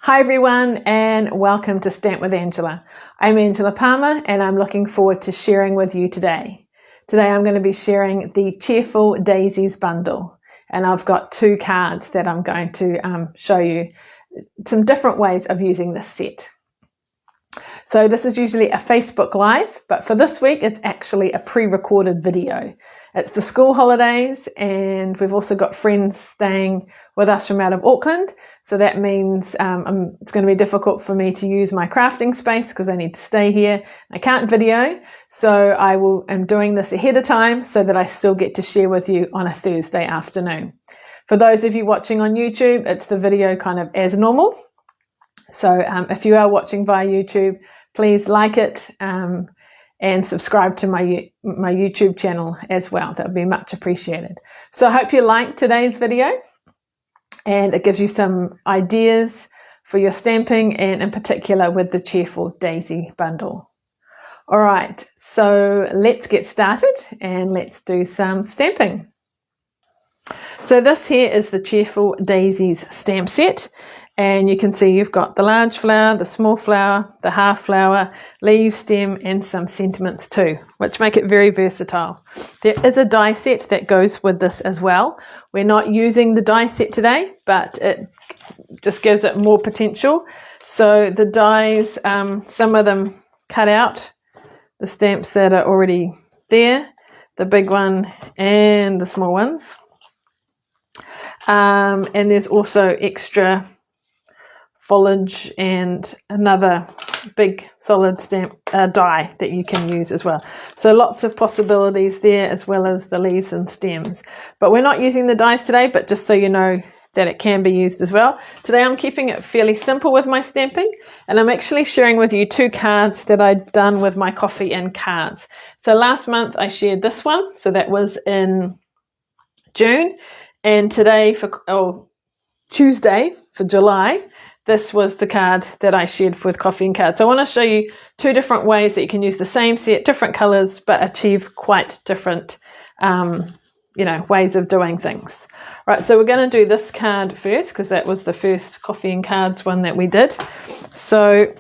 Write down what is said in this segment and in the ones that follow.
Hi everyone and welcome to Stamp with Angela. I'm Angela Palmer and I'm looking forward to sharing with you today. Today I'm going to be sharing the Cheerful Daisies bundle, and I've got two cards that I'm going to show you some different ways of using this set. So this is usually a Facebook Live, but for this week it's actually a pre-recorded video. It's the school holidays and we've also got friends staying with us from out of Auckland, so that means it's going to be difficult for me to use my crafting space because I need to stay here. I can't video, so I'm doing this ahead of time so that I still get to share with you on a Thursday afternoon. For those of you watching on YouTube, it's the video kind of as normal. So if you are watching via YouTube, please like it and subscribe to my YouTube channel as well. That would be much appreciated. So I hope you liked today's video and it gives you some ideas for your stamping, and in particular with the Cheerful Daisy bundle. All right, so let's get started and let's do some stamping. So this here is the Cheerful Daisies stamp set, and you can see you've got the large flower, the small flower, the half flower, leaf, stem and some sentiments too, which make it very versatile. There is a die set that goes with this as well. We're not using the die set today, but it just gives it more potential. So the dies, some of them cut out the stamps that are already there, the big one and the small ones. And there's also extra foliage and another big solid stamp die that you can use as well. So lots of possibilities there, as well as the leaves and stems. But we're not using the dies today, but just so you know that it can be used as well. Today I'm keeping it fairly simple with my stamping, and I'm actually sharing with you two cards that I've done with my coffee and cards. So last month I shared this one, so that was in June. And today, Tuesday for July, this was the card that I shared with coffee and cards. So I want to show you two different ways that you can use the same set, different colours, but achieve quite different, ways of doing things. Right, so we're going to do this card first because that was the first coffee and cards one that we did. So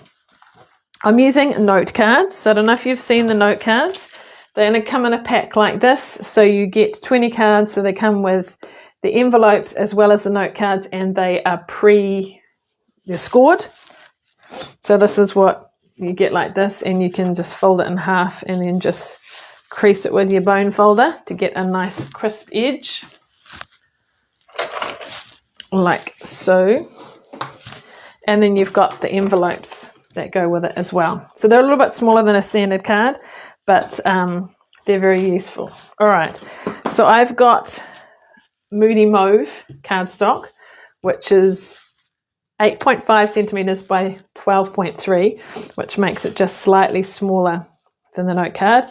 I'm using note cards. So I don't know if you've seen the note cards. They're going to come in a pack like this. So you get 20 cards. So they come with the envelopes as well as the note cards, and they are they're scored. So this is what you get like this, and you can just fold it in half and then just crease it with your bone folder to get a nice crisp edge, like so. And then you've got the envelopes that go with it as well. So they're a little bit smaller than a standard card, but they're very useful. All right, so I've got Moody Mauve cardstock, which is 8.5 centimeters by 12.3, which makes it just slightly smaller than the note card.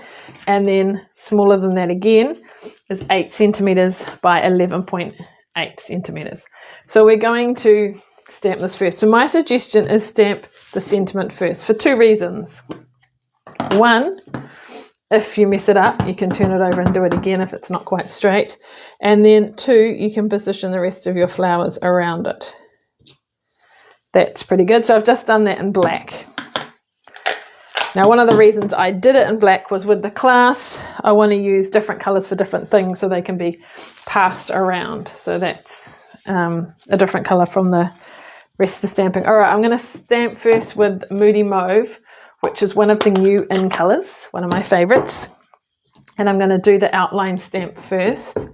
And then smaller than that again is 8 centimeters by 11.8 centimeters. So we're going to stamp this first. So my suggestion is stamp the sentiment first for two reasons. One, if you mess it up, you can turn it over and do it again if it's not quite straight. And then two, you can position the rest of your flowers around it. That's pretty good. So I've just done that in black. Now, one of the reasons I did it in black was with the class, I want to use different colours for different things so they can be passed around. So that's a different colour from the rest of the stamping. All right, I'm going to stamp first with Moody Mauve, which is one of the new in colours, one of my favourites. And I'm going to do the outline stamp first.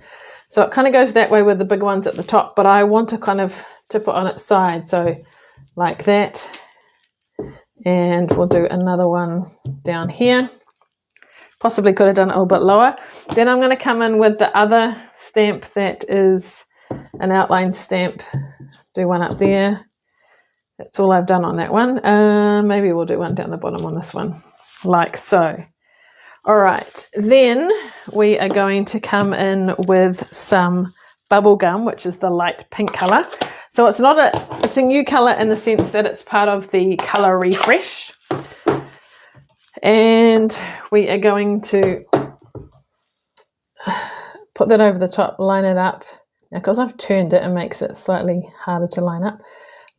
So it kind of goes that way with the big ones at the top, but I want to kind of tip it on its side. So like that. And we'll do another one down here. Possibly could have done it a little bit lower. Then I'm going to come in with the other stamp that is an outline stamp. Do one up there. That's all I've done on that one. Maybe we'll do one down the bottom on this one, like so. All right, then we are going to come in with some bubble gum, which is the light pink colour. So it's a new colour in the sense that it's part of the colour refresh. And we are going to put that over the top, line it up. Now, because I've turned it, it makes it slightly harder to line up.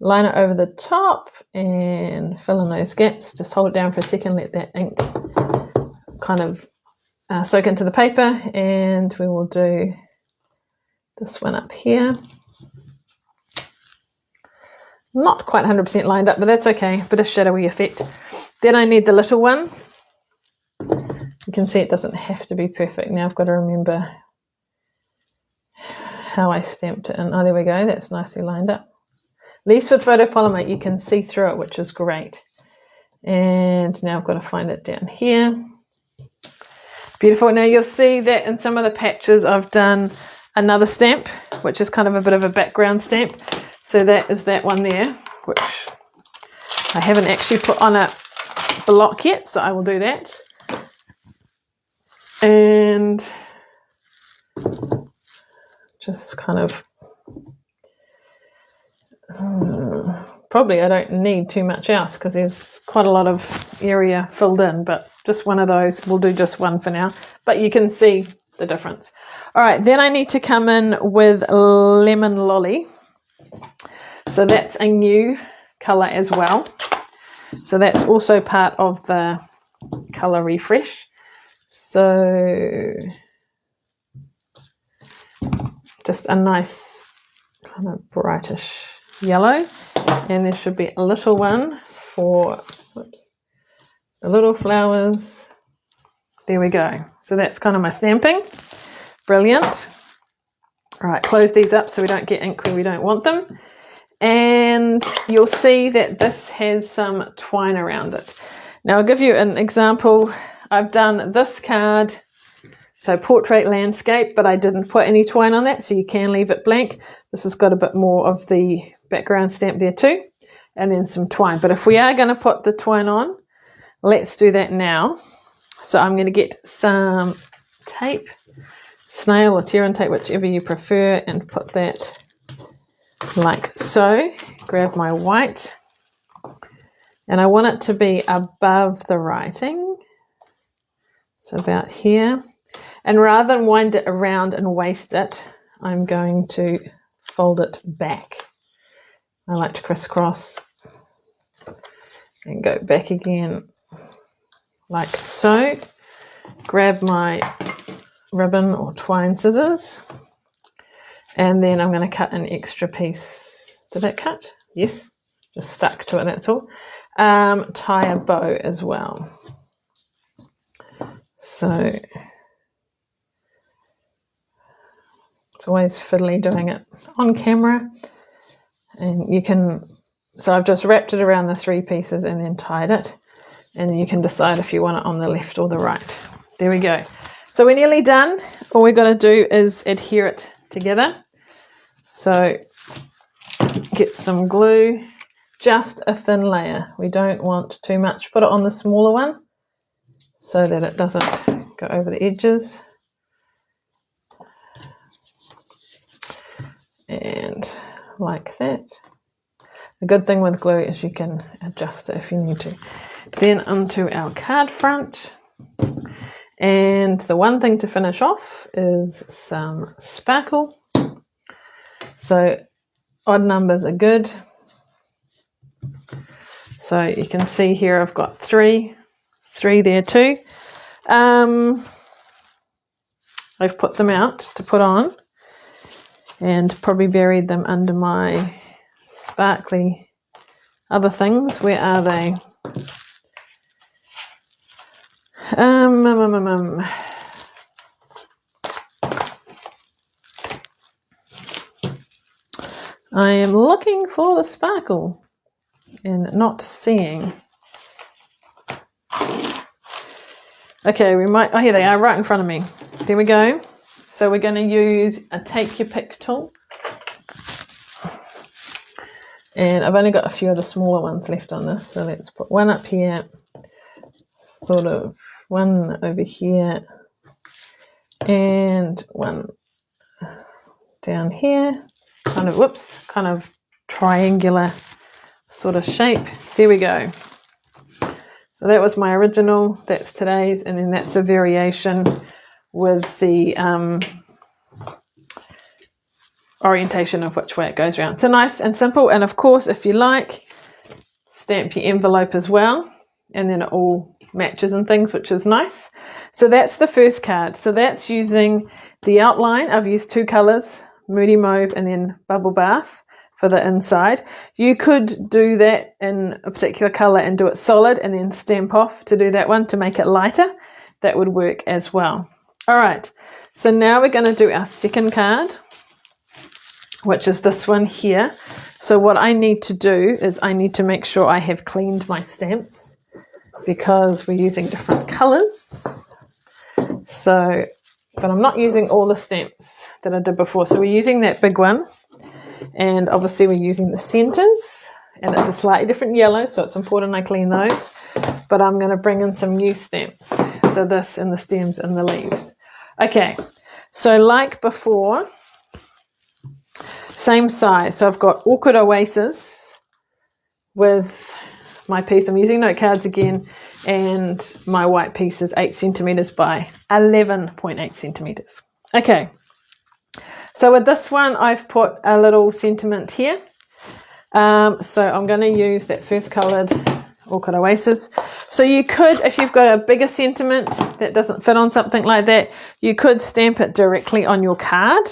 line it over the top and fill in those gaps. Just hold it down for a second, let that ink kind of soak into the paper, and we will do this one up here. Not quite 100% lined up, but that's okay. Bit of shadowy effect. Then I need the little one. You can see it doesn't have to be perfect. Now I've got to remember how I stamped it in. Oh, there we go. That's nicely lined up. At least with photopolymer, you can see through it, which is great. And now I've got to find it down here. Beautiful. Now you'll see that in some of the patches I've done another stamp, which is kind of a bit of a background stamp. So that is that one there, which I haven't actually put on a block yet, so I will do that. And just kind of, probably I don't need too much else because there's quite a lot of area filled in, but just one of those, we'll do just one for now, but you can see the difference. All right, then I need to come in with Lemon Lolly. So that's a new colour as well. So that's also part of the colour refresh. So just a nice kind of brightish yellow. And there should be a little one for, whoops, the little flowers. There we go. So that's kind of my stamping. Brilliant. All right, close these up so we don't get ink where we don't want them. And you'll see that this has some twine around it. Now I'll give you an example. I've done this card, so portrait landscape, but I didn't put any twine on that, so you can leave it blank. This has got a bit more of the background stamp there too, and then some twine. But if we are going to put the twine on, let's do that now. So I'm going to get some tape, snail or tear and tape, whichever you prefer, and put that like so. Grab my white, and I want it to be above the writing, so about here. And rather than wind it around and waste it, I'm going to fold it back. I like to crisscross and go back again like so. Grab my ribbon or twine scissors, and then I'm going to cut an extra piece. Did that cut? Yes, just stuck to it, that's all. Tie a bow as well. So it's always fiddly doing it on camera. And you can, so I've just wrapped it around the three pieces and then tied it. And then you can decide if you want it on the left or the right. There we go. So we're nearly done. All we've got to do is adhere it together. So get some glue, just a thin layer. We don't want too much. Put it on the smaller one so that it doesn't go over the edges. And like that. The good thing with glue is you can adjust it if you need to. Then onto our card front. And the one thing to finish off is some sparkle. So odd numbers are good. So you can see here I've got three there too. I've put them out to put on and probably buried them under my sparkly other things. Where are they? I am looking for the sparkle and not seeing. Okay, we might, oh, here they are right in front of me. There we go. So we're going to use a take your pick tool. And I've only got a few of the smaller ones left on this. So let's put one up here, sort of one over here, and one down here. Kind of, whoops, kind of triangular sort of shape. There we go. So that was my original, that's today's, and then that's a variation with the orientation of which way it goes around. So nice and simple. And of course, if you like, stamp your envelope as well, and then it all matches and things, which is nice. So that's the first card. So that's using the outline. I've used 2 colors, Moody Mauve and then Bubble Bath for the inside. You could do that in a particular color and do it solid and then stamp off to do that one to make it lighter. That would work as well. All right, so now we're going to do our second card, which is this one here. So what I need to do is I need to make sure I have cleaned my stamps because we're using different colors. So, but I'm not using all the stamps that I did before. So we're using that big one, and obviously we're using the centers, and it's a slightly different yellow, so it's important I clean those. But I'm going to bring in some new stamps. So this and the stems and the leaves. Okay, so like before, same size. So I've got Awkward Oasis with my piece. I'm using note cards again, and my white piece is 8 centimeters by 11.8 centimeters. Okay, so with this one, I've put a little sentiment here. So I'm going to use that first coloured Awkward Oasis. So you could, if you've got a bigger sentiment that doesn't fit on something like that, you could stamp it directly on your card,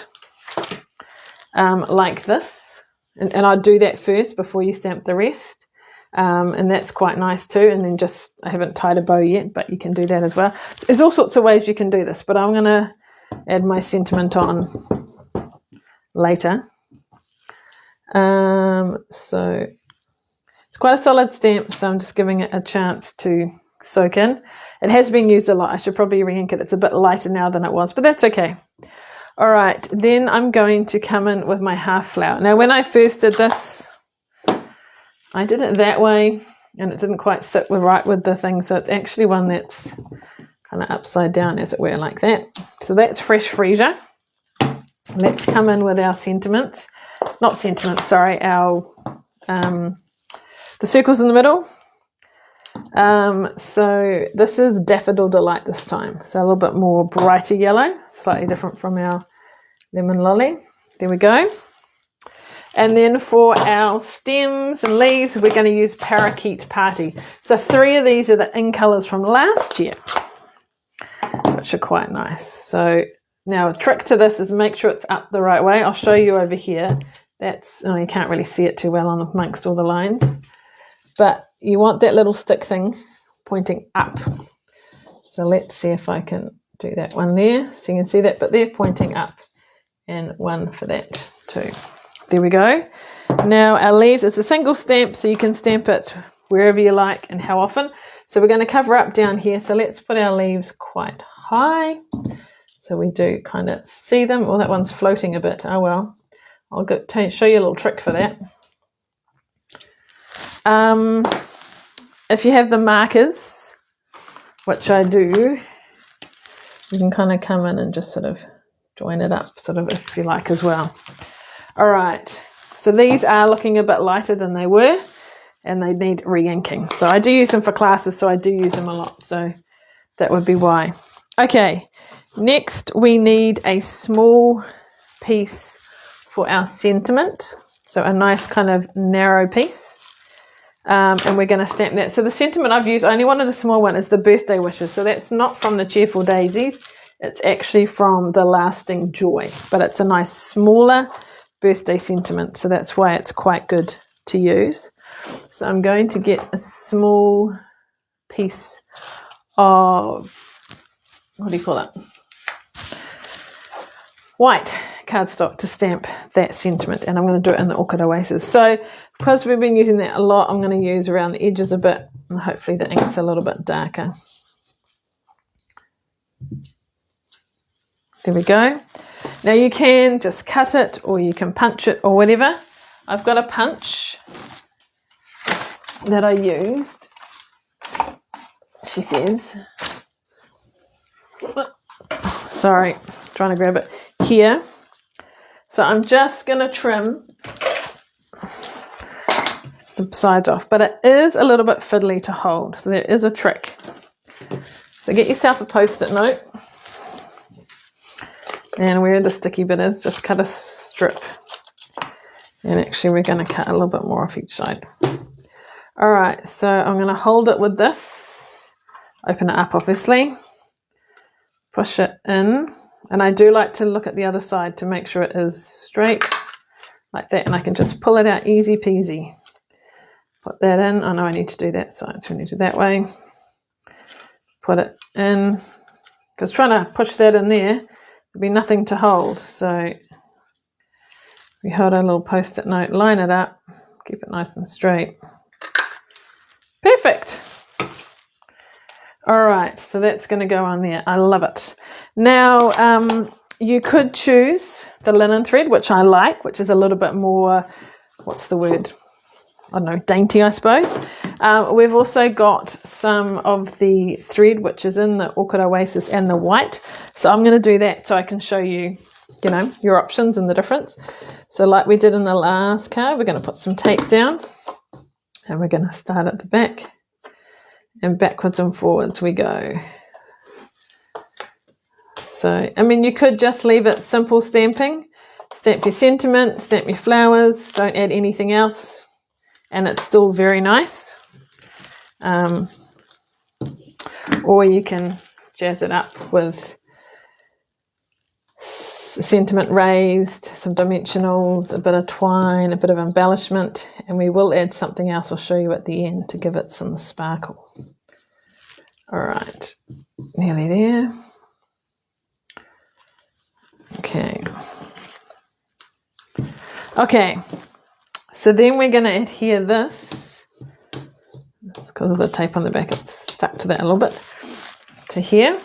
like this. And I'd do that first before you stamp the rest. And that's quite nice too. And then just, I haven't tied a bow yet, but you can do that as well. So there's all sorts of ways you can do this, but I'm going to add my sentiment on later. So it's quite a solid stamp, so I'm just giving it a chance to soak in. It has been used a lot. I should probably re-ink it. It's a bit lighter now than it was, but that's okay. All right, then I'm going to come in with my half flower. Now, when I first did this, I did it that way, and it didn't quite sit right with the thing, so it's actually one that's kind of upside down, as it were, like that. So that's fresh freesia. Let's come in with our sentiments. Not sentiments, sorry, our the circles in the middle. So this is Daffodil Delight this time. So a little bit more brighter yellow, slightly different from our Lemon Lolly. There we go. And then for our stems and leaves, we're going to use Parakeet Party. So 3 of these are the in colours from last year, which are quite nice. So now a trick to this is make sure it's up the right way. I'll show you over here. That's, oh, you can't really see it too well on amongst all the lines. But you want that little stick thing pointing up. So let's see if I can do that one there. So you can see that, but they're pointing up. And one for that too. There we go. Now our leaves, it's a single stamp, so you can stamp it wherever you like and how often. So we're going to cover up down here. So let's put our leaves quite high, so we do kind of see them. Oh, that one's floating a bit. Oh well, I'll show you a little trick for that. If you have the markers, which I do, you can kind of come in and just sort of join it up, sort of, if you like, as well. All right, so these are looking a bit lighter than they were, and they need re-inking. So I do use them for classes, so I do use them a lot, so that would be why. Okay, next we need a small piece for our sentiment, so a nice kind of narrow piece, and we're going to stamp that. So the sentiment I've used, I only wanted a small one, is the birthday wishes. So that's not from the Cheerful Daisies, it's actually from the Lasting Joy, but it's a nice smaller birthday sentiment, so that's why it's quite good to use. So I'm going to get a small piece of, what do you call it, white cardstock to stamp that sentiment, and I'm going to do it in the Awkward Oasis. So because we've been using that a lot, I'm going to use around the edges a bit, and hopefully the ink's a little bit darker. There we go. Now you can just cut it, or you can punch it, or whatever. I've got a punch that I used, she says. Sorry, trying to grab it here. So I'm just going to trim the sides off, but it is a little bit fiddly to hold, so there is a trick. So get yourself a post-it note. And where the sticky bit is, just cut a strip And actually we're going to cut a little bit more off each side. All right, so I'm going to hold it with this, open it up obviously, push it in, and I do like to look at the other side to make sure it is straight like that, and I can just pull it out easy peasy. Put that in. Oh no, I need to do that side, so we need to do that way. Put it in, because trying to push that in there, there'd be nothing to hold, so we hold our little post-it note, line it up, keep it nice and straight. Perfect. All right, so that's going to go on there. I love it. Now, you could choose the linen thread, which I like, which is a little bit more, what's the word? I don't know, dainty, I suppose. We've also got some of the thread, which is in the Orchid Oasis and the white. So I'm going to do that so I can show you, you know, your options and the difference. So like we did in the last card, we're going to put some tape down. And we're going to start at the back, and backwards and forwards we go. So, I mean, you could just leave it simple stamping. Stamp your sentiment, stamp your flowers, don't add anything else, and it's still very nice. Or you can jazz it up with sentiment raised, some dimensionals, a bit of twine, a bit of embellishment, and we will add something else I'll show you at the end to give it some sparkle. All right, nearly there. Okay, so then we're going to adhere this. It's because of the tape on the back, it's stuck to that a little bit, to here.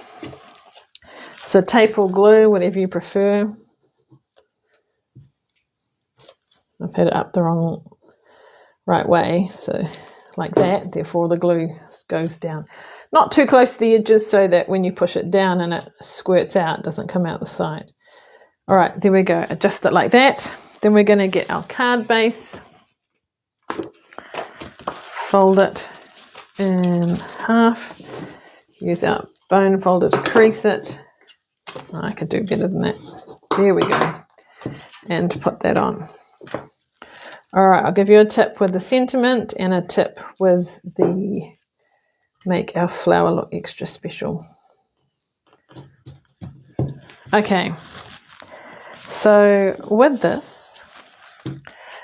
So tape or glue, whatever you prefer. I've had it up the right way, so like that, therefore the glue goes down. Not too close to the edges so that when you push it down and it squirts out, it doesn't come out the side. All right, there we go, adjust it like that. Then we're going to get our card base, fold it in half, use our bone folder to crease it. Oh, I could do better than that. There we go. And put that on. All right, I'll give you a tip with the sentiment and a tip with the make our flower look extra special. Okay, so with this,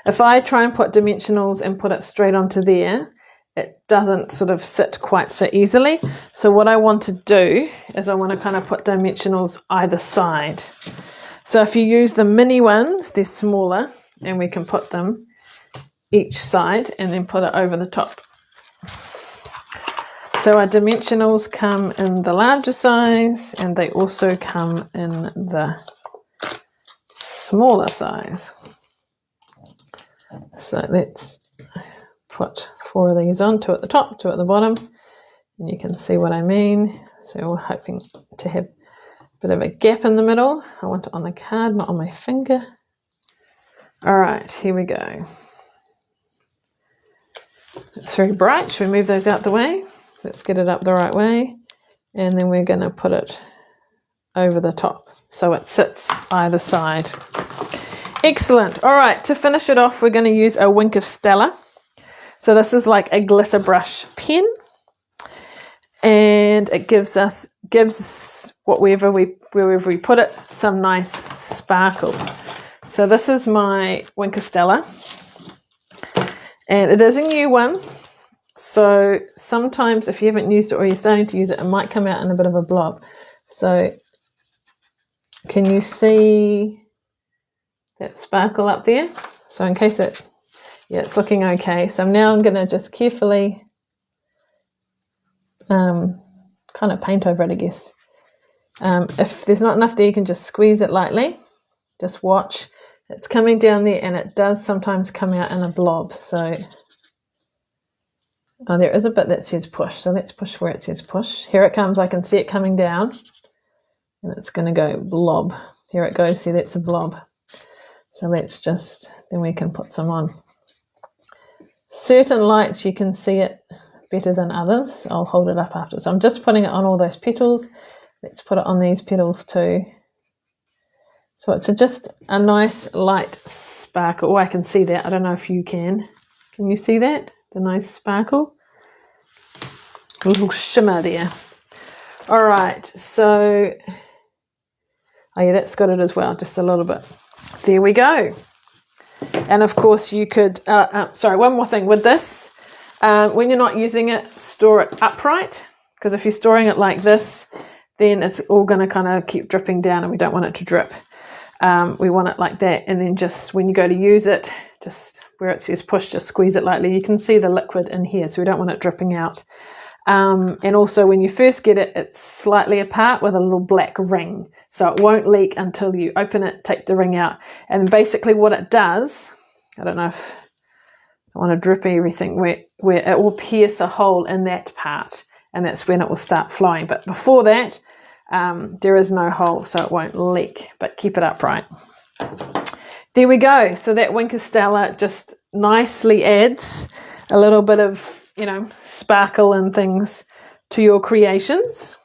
if I try and put dimensionals and put it straight onto there, it doesn't sort of sit quite so easily. So what I want to do is I want to kind of put dimensionals either side. So if you use the mini ones, they're smaller, and we can put them each side and then put it over the top. So our dimensionals come in the larger size, and they also come in the smaller size. So let's put 4 of these on, 2 at the top, 2 at the bottom, and you can see what I mean. So we're hoping to have a bit of a gap in the middle. I want it on the card, not on my finger. All right, here we go. It's very bright. Should we move those out the way? Let's get it up the right way, and then we're going to put it over the top so it sits either side. Excellent. All right, to finish it off, we're going to use a Wink of Stella. So this is like a glitter brush pen, and it gives wherever we put it some nice sparkle. So this is my Wink of Stella, and it is a new one. So sometimes if you haven't used it or you're starting to use it, it might come out in a bit of a blob. So can you see that sparkle up there? So in case it's looking okay. So now I'm going to just carefully kind of paint over it, I guess. If there's not enough there, you can just squeeze it lightly. Just watch. It's coming down there, and it does sometimes come out in a blob. So there is a bit that says push. So let's push where it says push. Here it comes. I can see it coming down, and it's going to go blob. Here it goes. See, that's a blob. So let's just, then we can put some on. Certain lights you can see it better than others. I'll hold it up after. So I'm just putting it on all those petals. Let's put it on these petals too. So it's just a nice light sparkle. Oh, I can see that. I don't know if you can. Can you see that? The nice sparkle. A little shimmer there. All right, so, oh yeah, that's got it as well, just a little bit. There we go. And of course you could, sorry, one more thing with this. When you're not using it, store it upright, because if you're storing it like this, then it's all going to kind of keep dripping down and we don't want it to drip. We want it like that, and then just when you go to use it, just where it says push, just squeeze it lightly. You can see the liquid in here, so we don't want it dripping out. And also when you first get it, it's slightly apart with a little black ring, so it won't leak until you open it, take the ring out. And basically what it does, I don't know if I want to drip everything, where it will pierce a hole in that part, and that's when it will start flowing. But before that, there is no hole, so it won't leak, but keep it upright. There we go. So that Wink of Stella just nicely adds a little bit of, you know, sparkle and things to your creations.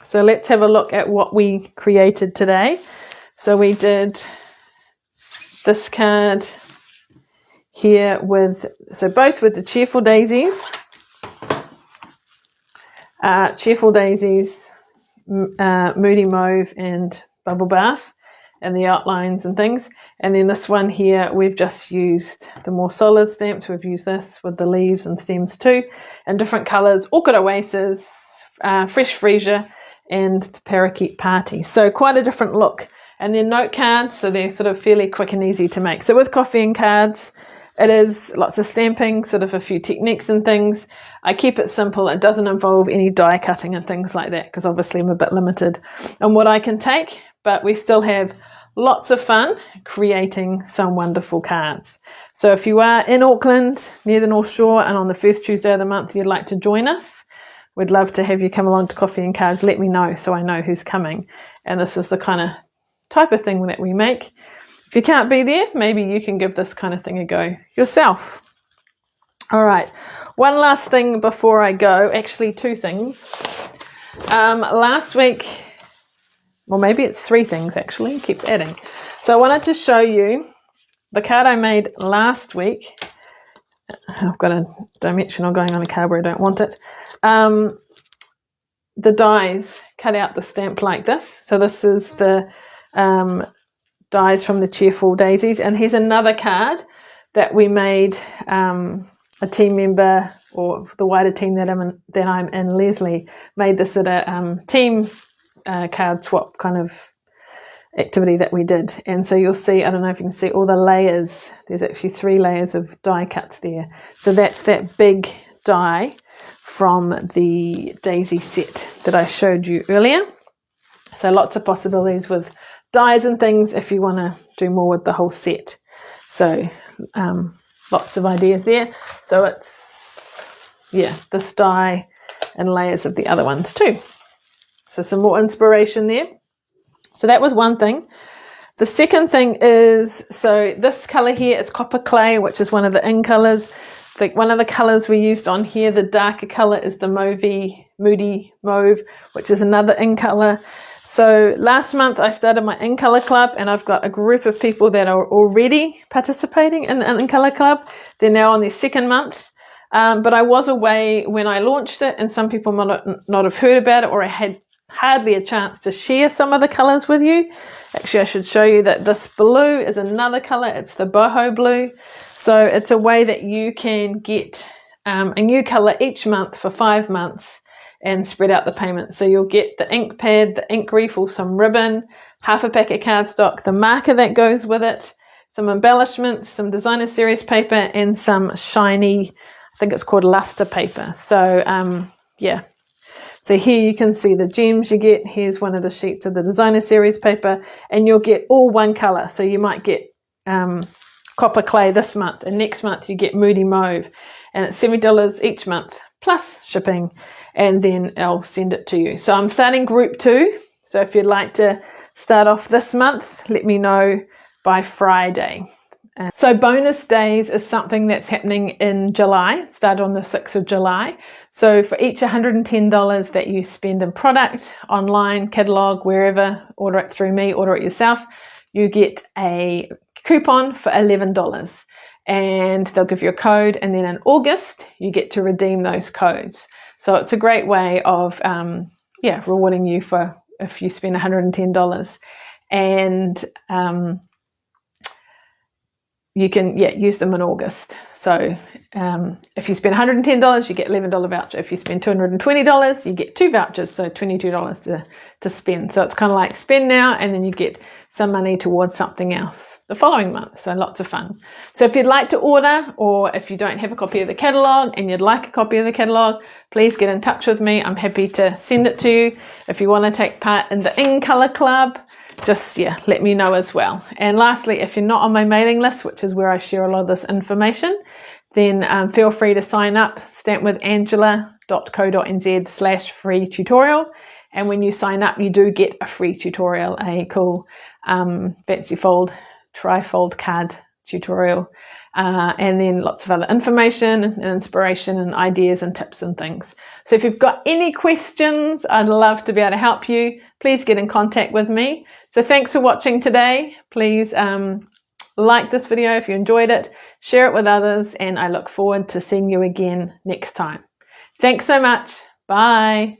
So let's have a look at what we created today. So we did this card here with, so both with the Cheerful Daisies, Moody Mauve and Bubble Bath, and the outlines and things. And then this one here, we've just used the more solid stamps. We've used this with the leaves and stems too, and different colours, Orchid Oasis, Fresh Freesia, and the Parakeet Party. So quite a different look. And then note cards, so they're sort of fairly quick and easy to make. So with coffee and cards, it is lots of stamping, sort of a few techniques and things. I keep it simple. It doesn't involve any die cutting and things like that, because obviously I'm a bit limited on what I can take, but we still have lots of fun creating some wonderful cards. So if you are in Auckland, near the North Shore, and on the first Tuesday of the month you'd like to join us, we'd love to have you come along to Coffee and Cards. Let me know so I know who's coming. And this is the kind of type of thing that we make. If you can't be there, maybe you can give this kind of thing a go yourself. All right, one last thing before I go. Actually, two things. Last week, well, maybe it's three things actually, it keeps adding. So I wanted to show you the card I made last week. I've got a dimensional going on a card where I don't want it. The dies cut out the stamp like this. So this is the dies from the Cheerful Daisies. And here's another card that we made, a team member, or the wider team that I'm in, Leslie, made this at a team card swap kind of activity that we did. And so you'll see, I don't know if you can see all the layers, there's actually 3 layers of die cuts there. So that's that big die from the daisy set that I showed you earlier. So lots of possibilities with dies and things if you want to do more with the whole set. So lots of ideas there. So it's, yeah, this die and layers of the other ones too. So some more inspiration there. So that was one thing. The second thing is, so this colour here is Copper Clay, which is one of the in colours. One of the colours we used on here, the darker colour, is the Moody Mauve, which is another in colour. So last month I started my in colour club, and I've got a group of people that are already participating in the in colour club. They're now on their second month. But I was away when I launched it, and some people might not have heard about it, or I had hardly a chance to share some of the colours with you. Actually, I should show you that this blue is another colour. It's the boho blue. So it's a way that you can get a new colour each month for 5 months and spread out the payment. So you'll get the ink pad, the ink refill, some ribbon, half a packet cardstock, the marker that goes with it, some embellishments, some designer series paper, and some shiny, I think it's called luster paper. So yeah. So here you can see the gems you get. Here's one of the sheets of the designer series paper, and you'll get all one colour. So you might get Copper Clay this month, and next month you get Moody Mauve, and it's $70 each month plus shipping, and then I'll send it to you. So I'm starting group 2. So if you'd like to start off this month, let me know by Friday. So bonus days is something that's happening in July. It started on the 6th of July. So for each $110 that you spend in product, online, catalogue, wherever, order it through me, order it yourself, you get a coupon for $11, and they'll give you a code, and then in August you get to redeem those codes. So it's a great way of rewarding you for if you spend $110, and you can use them in August. So if you spend $110, you get $11 voucher. If you spend $220, you get 2 vouchers, so $22 to spend. So it's kind of like spend now, and then you get some money towards something else the following month. So lots of fun. So if you'd like to order, or if you don't have a copy of the catalogue and you'd like a copy of the catalogue, please get in touch with me. I'm happy to send it to you. If you want to take part in the In Colour Club, just let me know as well. And lastly, if you're not on my mailing list, which is where I share a lot of this information, then feel free to sign up, stampwithangela.co.nz/free tutorial. And when you sign up, you do get a free tutorial, a cool fancy fold, tri-fold card tutorial, and then lots of other information and inspiration and ideas and tips and things. So if you've got any questions, I'd love to be able to help you. Please get in contact with me. So thanks for watching today. Please like this video if you enjoyed it, share it with others, and I look forward to seeing you again next time. Thanks so much. Bye.